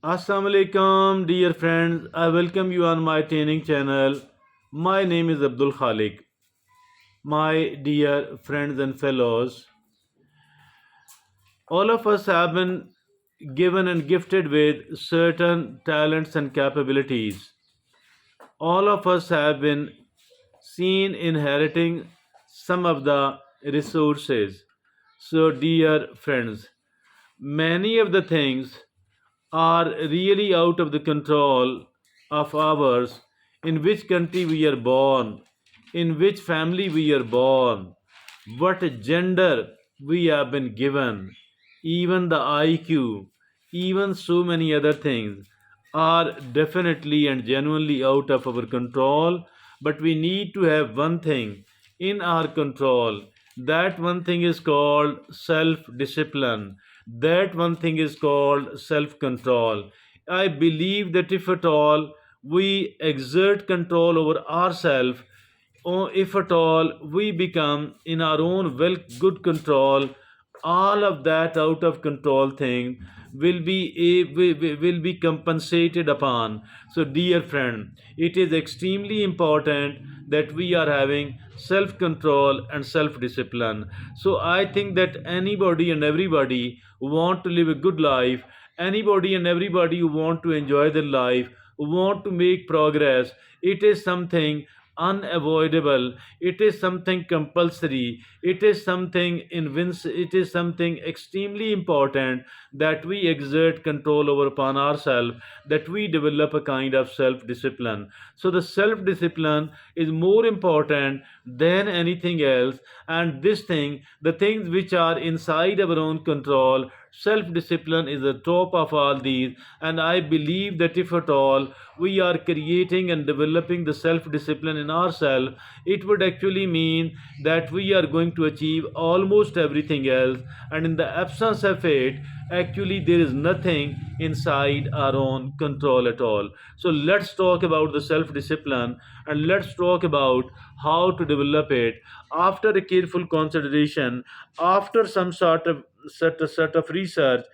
Assalamu alaikum, dear friends. I welcome you on my training channel. My name is Abdul Khalik. My dear friends and fellows, all of us have been given and gifted with certain talents and capabilities. All of us have been seen inheriting some of the resources. So, dear friends, many of the things are really out of the control of ours, in which country we are born, in which family we are born, what gender we have been given, even the IQ, even so many other things are definitely and genuinely out of our control. But we need to have one thing in our control. That one thing is called self discipline. That one thing is called self control. I believe that if at all we exert control over ourselves, or if at all we become in our own well good control, all of that out of control thing will be compensated upon. So, dear friend, it is extremely important that we are having self control and self discipline. So I think that anybody and everybody who want to live a good life, anybody and everybody who want to enjoy their life, who want to make progress, it is something unavoidable, it is something compulsory, it is something it is something extremely important that we exert control over upon ourselves, that we develop a kind of self discipline. So the self discipline is more important than anything else, and this thing, the things which are inside our own control, self discipline is the top of all these. And I believe that if at all we are creating and developing the self discipline in ourselves, it would actually mean that we are going to achieve almost everything else. And in the absence of it, actually there is nothing inside our own control at all. So let's talk about the self discipline, and let's talk about how to develop it after a careful consideration, after some sort of research.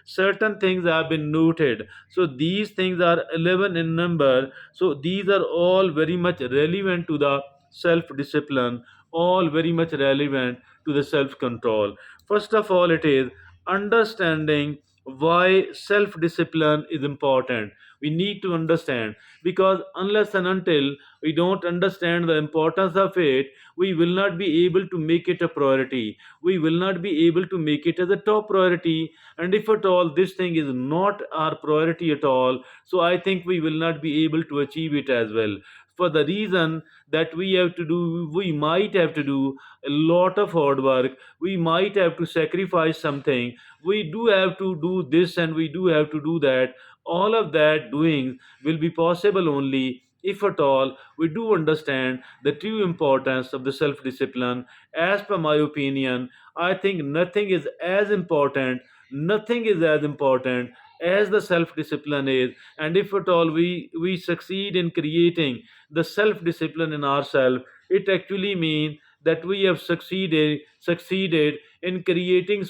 Certain things have been noted. So these things are 11 in number. So these are all very much relevant to the self discipline, all very much relevant to the self control. First of all, it is understanding why self discipline is important. We need to understand, because unless and until we don't understand the importance of it, we will not be able to make it a priority. We will not be able to make it as a top priority. And if at all this thing is not our priority at all, so I think we will not be able to achieve it as well. For the reason that we might have to do a lot of hard work, we might have to sacrifice something, we do have to do this and we do have to do that. All of that doing will be possible only if at all we do understand the true importance of the self discipline. As per my opinion, I think nothing is as important as the self discipline is. And if at all we succeed in creating the self discipline in ourselves, it actually means that we have succeeded in creating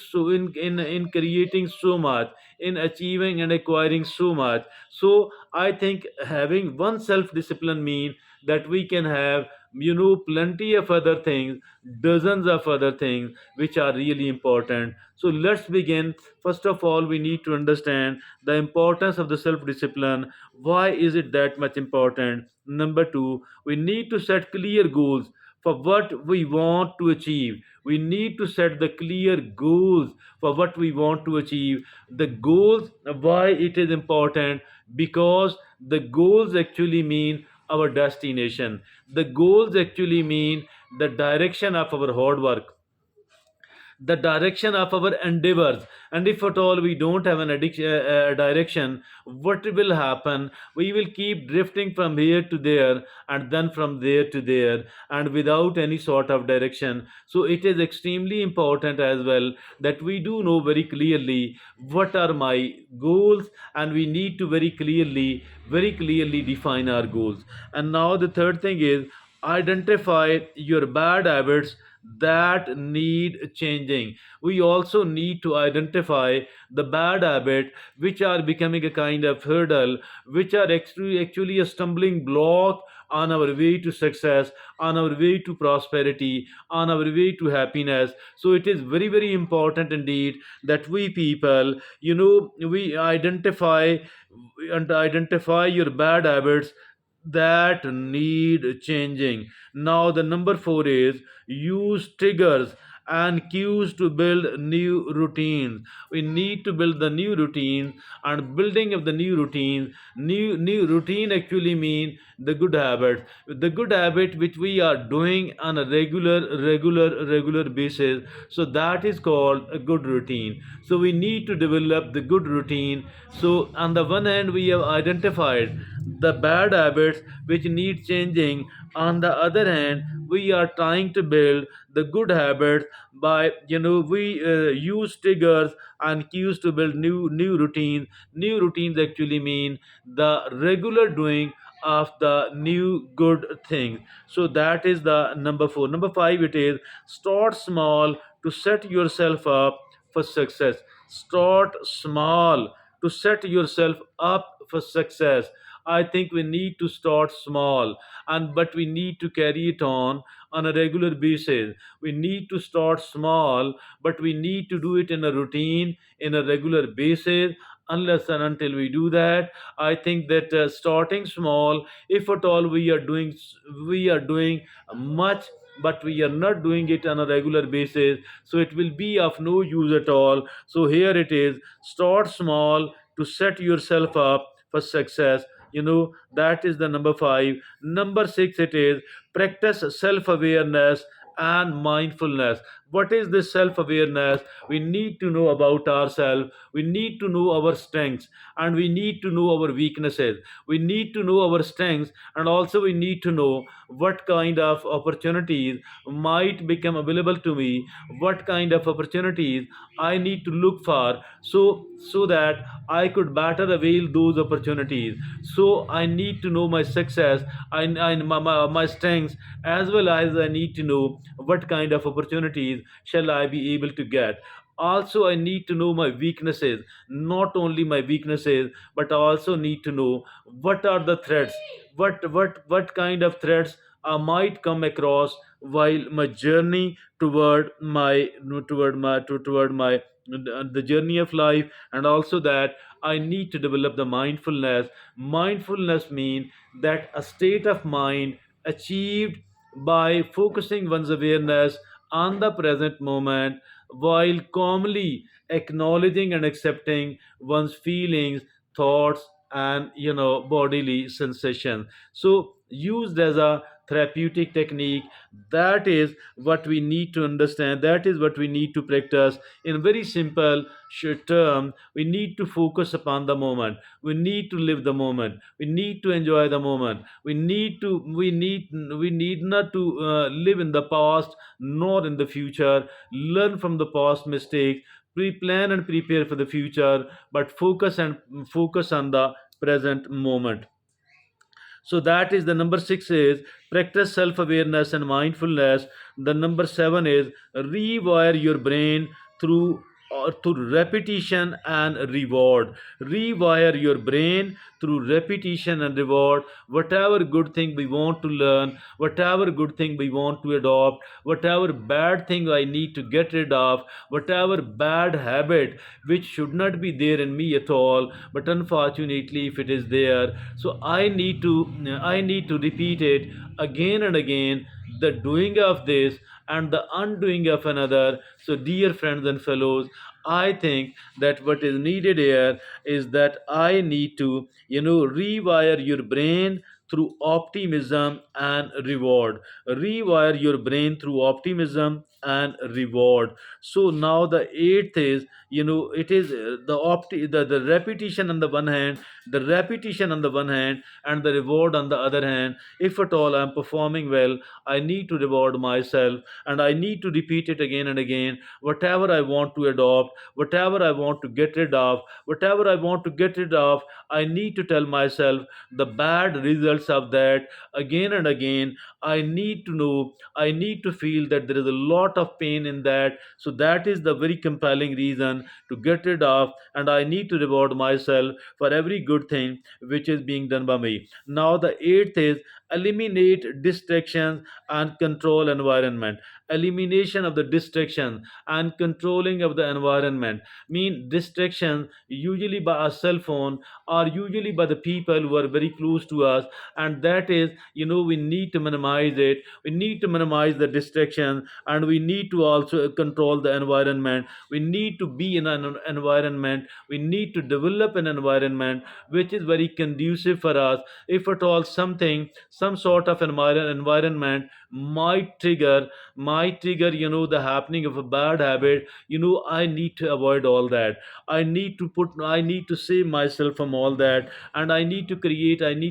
in creating so much, in achieving and acquiring so much. So I think having one self discipline means that we can have, plenty of other things, dozens of other things which are really important. So let's begin. First of all, we need to understand the importance of the self discipline. Why is it that much important? Number two, we need to set clear goals for what we want to achieve. We need to set the clear goals for what we want to achieve. The goals, why it is important? Because the goals actually mean our destination. The goals actually mean the direction of our hard work, the direction of our endeavors. And if at all we don't have a direction, what will happen? We will keep drifting from here to there, and then from there to there, and without any sort of direction. So it is extremely important as well that we do know very clearly what are my goals, and we need to very clearly define our goals. And now the third thing is identify your bad habits that need changing. We also need to identify the bad habit which are becoming a kind of hurdle, which are actually a stumbling block on our way to success, on our way to prosperity, on our way to happiness. So it is very, very important indeed that we people, we identify your bad habits that need changing. Now, the number four is use triggers and cues to build new routines. We need to build the new routines, and building of the new routines, new routine actually mean the good habits. The good habit which we are doing on a regular basis. So that is called a good routine. So we need to develop the good routine. So on the one hand, we have identified the bad habits which need changing. On the other hand, we are trying to build the good habits by, we use triggers and cues to build new routines. New routines actually mean the regular doing of the new good thing. So that is the number four. Number five, it is start small to set yourself up for success. Start small to set yourself up for success. I think we need to start small, and but we need to carry it on a regular basis. We need to start small, but we need to do it in a routine, in a regular basis. Unless and until we do that, I think that starting small, if at all we are doing much, but we are not doing it on a regular basis, so it will be of no use at all. So here it is: start small to set yourself up for success. That is the number five. Number six, it is practice self awareness and mindfulness. What is this self awareness? We need to know about ourselves, we need to know our strengths, and we need to know our weaknesses. We need to know our strengths, and also we need to know what kind of opportunities might become available to me, what kind of opportunities I need to look for, so that I could better avail those opportunities. So I need to know my success, my strengths, as well as I need to know what kind of opportunities shall I be able to get. Also, I need to know my weaknesses. Not only my weaknesses, but I also need to know what are the threats, what kind of threats I might come across while my journey toward my the journey of life. And also that I need to develop the mindfulness. Mindfulness means that a state of mind achieved by focusing one's awareness on the present moment while calmly acknowledging and accepting one's feelings, thoughts, and bodily sensations. So used as a therapeutic technique, that is what we need to understand, that is what we need to practice. In very simple short term, we need to focus upon the moment. We need to live the moment. We need to enjoy the moment. We need not to live in the past nor in the future. Learn from the past mistakes, pre-plan and prepare for the future, but focus on the present moment. So that is the number six is practice self-awareness and mindfulness. The number seven is rewire your brain through repetition and reward. Rewire your brain through repetition and reward. Whatever good thing we want to learn, whatever good thing we want to adopt, whatever bad thing I need to get rid of, whatever bad habit which should not be there in me at all, but unfortunately if it is there, so I need to repeat it again and again, the doing of this and the undoing of another. So dear friends and fellows, I think that what is needed here is that I need to rewire your brain through optimism and reward. Rewire your brain through optimism and reward. So now the eighth is, it is the repetition on the one hand, and the reward on the other hand. If at all I'm performing well, I need to reward myself, and I need to repeat it again and again. Whatever I want to adopt, whatever I want to get rid of, I need to tell myself the bad results of that again and again. I need to know, I need to feel that there is a lot of pain in that. So that is the very compelling reason to get rid of, and I need to reward myself for every good thing which is being done by me. Now the eighth is eliminate distractions and control environment. Elimination of the distraction and controlling of the environment mean distraction usually by a cell phone, or usually by the people who are very close to us, and that is, we need to minimize it. We need to minimize the distraction, and we need to also control the environment. We need to be in an environment, we need to develop an environment which is very conducive for us. If at all something, some sort of environment might trigger the happening of a bad habit, I need to avoid all that. I need to save myself from all that, and I need to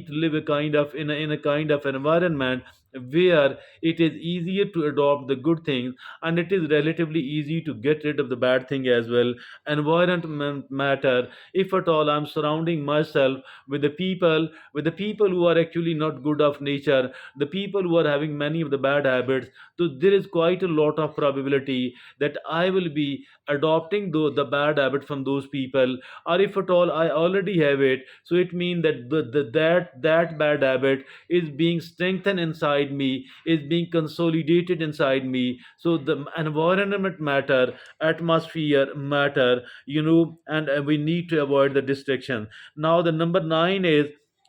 live a kind of in a kind of environment where it is easier to adopt the good things, and it is relatively easy to get rid of the bad thing as well. Environment matter. If at all I'm surrounding myself with the people who are actually not good of nature, the people who are having many of the bad habits, so there is quite a lot of probability that I will be adopting the bad habit from those people. Or if at all I already have it, so it means that that bad habit is being strengthened inside me, is being consolidated inside me. So the environment matter, atmosphere matter, and we need to avoid the distraction. Now the number 9 is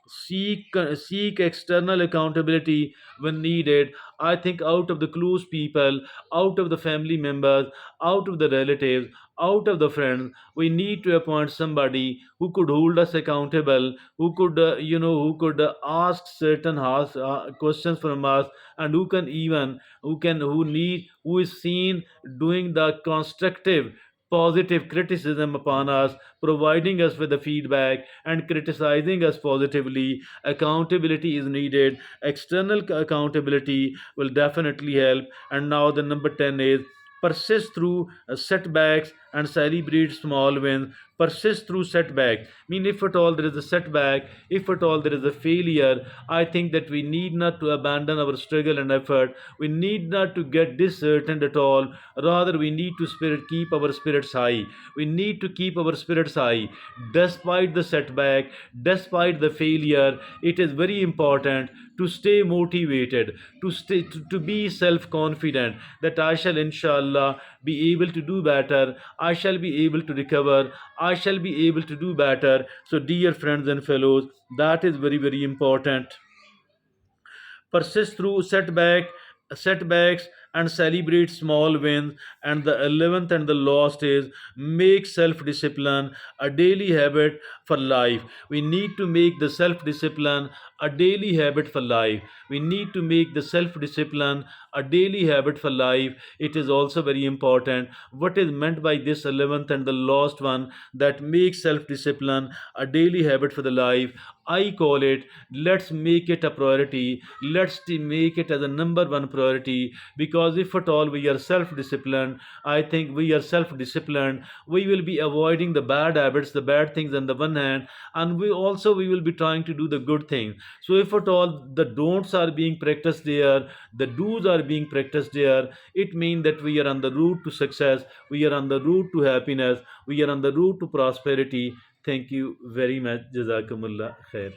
seek external accountability when needed. I think out of the close people, out of the family members, out of the relatives, out of the friends, we need to appoint somebody who could hold us accountable, who could ask certain questions from us, and who is seen doing the constructive, positive criticism upon us, providing us with the feedback and criticizing us positively. Accountability is needed. External accountability will definitely help. And now the number 10 is persist through setbacks and celebrate small wins. Persist through setbacks. I mean, if at all there is a setback, if at all there is a failure, I think that we need not to abandon our struggle and effort. We need not to get disheartened at all. Rather, we need to keep our spirits high. We need to keep our spirits high. Despite the setback, despite the failure, it is very important to stay motivated, to be self-confident that I shall inshallah be able to do better. I shall be able to recover. I shall be able to do better. So, dear friends and fellows, that is very, very important. Persist through setbacks and celebrate small wins. And the 11th and the last is make self-discipline a daily habit for life. We need to make the self-discipline a daily habit for life. We need to make the self-discipline a daily habit for life. It is also very important. What is meant by this 11th and the last one, that make self-discipline a daily habit for the life? I call it, let's make it a priority. Let's make it as a number one priority, because if at all we are self disciplined, I think we are self disciplined, we will be avoiding the bad habits, the bad things on the one hand, and we will be trying to do the good things. So if at all the don'ts are being practiced there, the do's are being practiced there, it means that we are on the route to success, we are on the route to happiness, we are on the route to prosperity. Thank you very much. Jazakumullah khair.